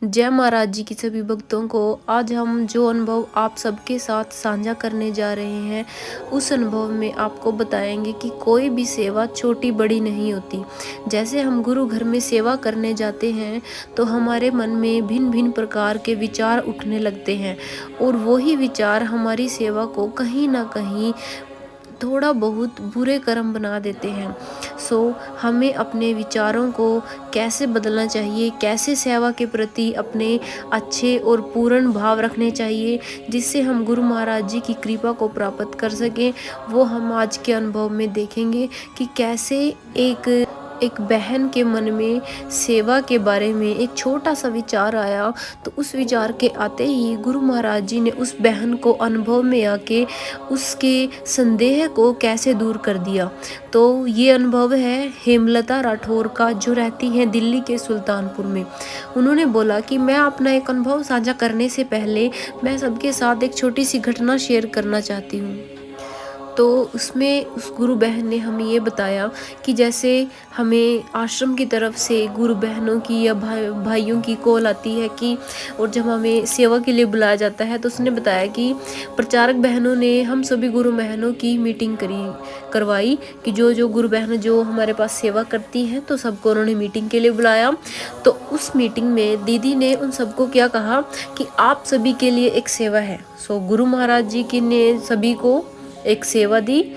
जय महाराज जी की सभी भक्तों को। आज हम जो अनुभव आप सबके साथ साझा करने जा रहे हैं, उस अनुभव में आपको बताएंगे कि कोई भी सेवा छोटी बड़ी नहीं होती। जैसे हम गुरु घर में सेवा करने जाते हैं तो हमारे मन में भिन्न भिन्न प्रकार के विचार उठने लगते हैं और वही विचार हमारी सेवा को कहीं ना कहीं थोड़ा बहुत बुरे कर्म बना देते हैं। हमें अपने विचारों को कैसे बदलना चाहिए, कैसे सेवा के प्रति अपने अच्छे और पूर्ण भाव रखने चाहिए, जिससे हम गुरु महाराज जी की कृपा को प्राप्त कर सकें, वो हम आज के अनुभव में देखेंगे कि कैसे एक बहन के मन में सेवा के बारे में एक छोटा सा विचार आया। तो उस विचार के आते ही गुरु महाराज जी ने उस बहन को अनुभव में आके उसके संदेह को कैसे दूर कर दिया। तो ये अनुभव है हेमलता राठौर का, जो रहती हैं दिल्ली के सुल्तानपुर में। उन्होंने बोला कि मैं अपना एक अनुभव साझा करने से पहले मैं सबके साथ एक छोटी सी घटना शेयर करना चाहती हूँ। तो उसमें उस गुरु बहन ने हमें ये बताया कि जैसे हमें आश्रम की तरफ से गुरु बहनों की या भाइयों की कॉल आती है कि, और जब हमें सेवा के लिए बुलाया जाता है, तो उसने बताया कि प्रचारक बहनों ने हम सभी गुरु बहनों की मीटिंग करवाई कि जो गुरु बहन जो हमारे पास सेवा करती हैं, तो सबको उन्होंने मीटिंग के लिए बुलाया। तो उस मीटिंग में दीदी ने उन सबको क्या कहा कि आप सभी के लिए एक सेवा है। गुरु महाराज जी की ने सभी को एक सेवा दी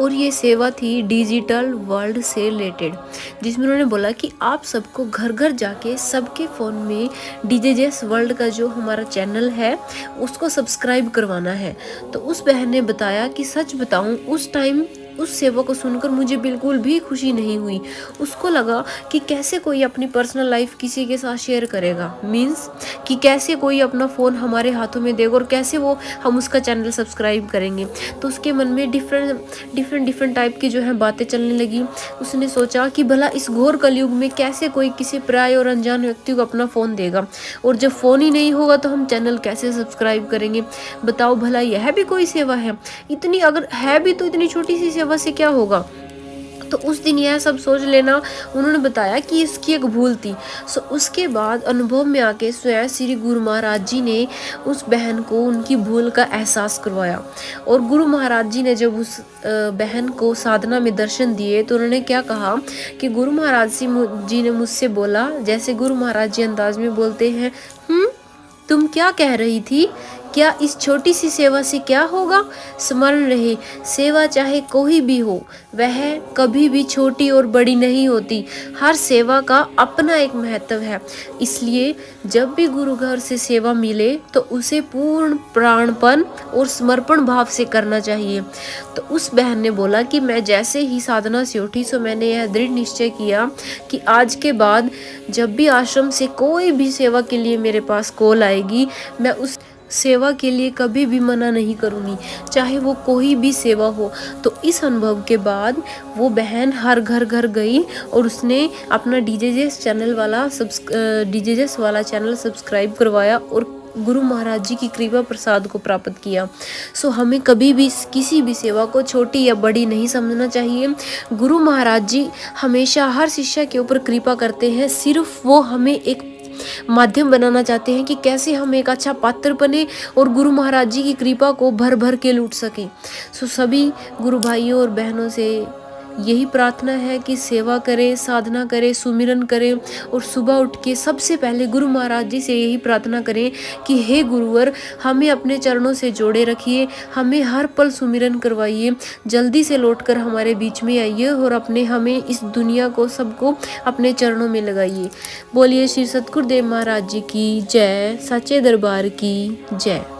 और ये सेवा थी डिजिटल वर्ल्ड से रिलेटेड, जिसमें उन्होंने बोला कि आप सबको घर घर जाके सबके फ़ोन में डीजेजेस वर्ल्ड का जो हमारा चैनल है उसको सब्सक्राइब करवाना है। तो उस बहन ने बताया कि सच बताऊं, उस टाइम उस सेवा को सुनकर मुझे बिल्कुल भी खुशी नहीं हुई। उसको लगा कि कैसे कोई अपनी पर्सनल लाइफ किसी के साथ शेयर करेगा, मीन्स कि कैसे कोई अपना फ़ोन हमारे हाथों में देगा और कैसे वो हम उसका चैनल सब्सक्राइब करेंगे। तो उसके मन में डिफरेंट टाइप की जो है बातें चलने लगी। उसने सोचा कि भला इस घोर कलयुग में कैसे कोई किसी पराये और अनजान व्यक्ति को अपना फ़ोन देगा, और जब फ़ोन ही नहीं होगा तो हम चैनल कैसे सब्सक्राइब करेंगे। बताओ भला यह भी कोई सेवा है? इतनी अगर है भी तो इतनी छोटी सी सेवा से क्या होगा। तो उस दिन यह सब सोच लेना उन्होंने बताया कि इसकी एक भूल थी। उसके बाद अनुभव में आके स्वयं श्री गुरु महाराज जी ने उस बहन को उनकी भूल का एहसास करवाया। और गुरु महाराज जी ने जब उस बहन को साधना में दर्शन दिए तो उन्होंने क्या कहा कि गुरु महाराज जी ने मुझसे बोला, जैसे गुरु महाराज जी अंदाज में बोलते हैं, तुम क्या कह रही थी? क्या इस छोटी सी सेवा से क्या होगा? स्मरण रहे, सेवा चाहे कोई भी हो, वह कभी भी छोटी और बड़ी नहीं होती। हर सेवा का अपना एक महत्व है। इसलिए जब भी गुरु घर से सेवा मिले तो उसे पूर्ण प्राणपन और समर्पण भाव से करना चाहिए। तो उस बहन ने बोला कि मैं जैसे ही साधना से उठी मैंने यह दृढ़ निश्चय किया कि आज के बाद जब भी आश्रम से कोई भी सेवा के लिए मेरे पास कॉल आएगी, मैं उस सेवा के लिए कभी भी मना नहीं करूँगी, चाहे वो कोई भी सेवा हो। तो इस अनुभव के बाद वो बहन हर घर गई और उसने अपना डीजेजेस वाला चैनल सब्सक्राइब करवाया और गुरु महाराज जी की कृपा प्रसाद को प्राप्त किया। हमें कभी भी किसी भी सेवा को छोटी या बड़ी नहीं समझना चाहिए। गुरु महाराज जी हमेशा हर शिष्य के ऊपर कृपा करते हैं, सिर्फ वो हमें एक माध्यम बनाना चाहते हैं कि कैसे हम एक अच्छा पात्र बने और गुरु महाराज जी की कृपा को भर भर के लूट सकें। सभी गुरु भाइयों और बहनों से यही प्रार्थना है कि सेवा करें, साधना करें, सुमिरन करें और सुबह उठ के सबसे पहले गुरु महाराज जी से यही प्रार्थना करें कि हे गुरुवर, हमें अपने चरणों से जोड़े रखिए, हमें हर पल सुमिरन करवाइए, जल्दी से लौटकर हमारे बीच में आइए और हमें इस दुनिया को सबको अपने चरणों में लगाइए। बोलिए श्री सतगुरुदेव महाराज जी की जय, सच्चे दरबार की जय।